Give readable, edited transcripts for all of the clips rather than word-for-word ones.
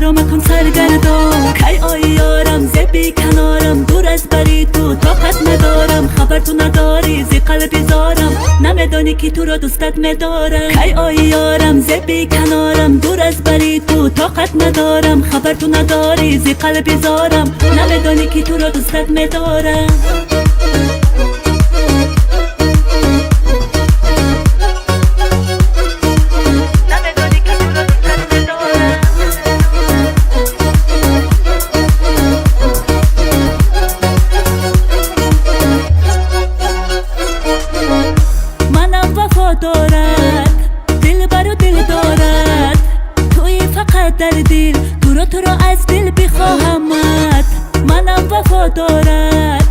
رو مکن سرگردان. کی آیی یارم ز بی کنارم، دور از بری تو طاقت ندارم. خبر تو نداری زی قلبی زارم، نمیدانی که تو رو دوستت میدارم. کی آیی یارم ز بی کنارم، دور از بری تو طاقت ندارم. خبر تو نداری زی قلبی زارم، نمیدانی که تو رو دوستت میدارم. دارد دل برو دل دارد، توی فقط در دل، تو رو از دل بخواهمت. منم وفا دارد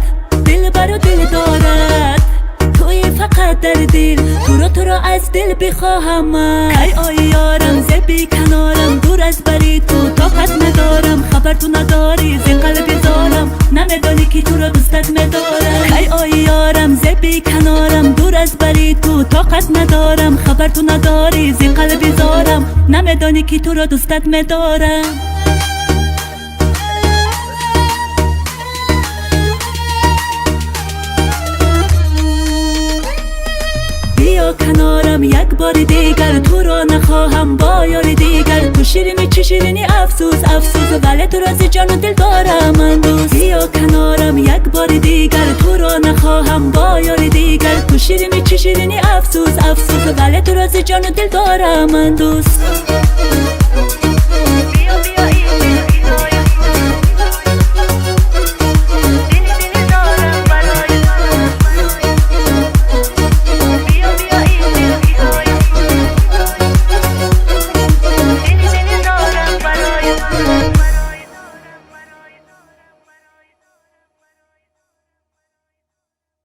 دل برو دل دارد، توی فقط در دل، تو رو از دل بخواهمت. کی آیی یارم ز بی کنارم، دور از بری تو طاقت ندارم. خبر تو نداری ز قلبی زارم، نمیدانی که تو رو دوستت میدارم. کی آیی یارم ز بی کنارم، دور از بری تو طاقت ندارم. خبر تو نداری ز قلبی زارم، نمیدانی که تو رو دوستت میدارم. بیا کنارم یک بار دیگر، تو رو نخواهم با یار دیگر. تو شیرینی چه شیرینی افسوس افسوس، ولی تو راز جان و دل دارم من دوست. بیا کنارم یک بار دیگر، تو رو نخواهم با یار دیگر. تو شیرینی چه شیرینی افسوس افسوس، ولی تو راز جان و دل دارم من دوست.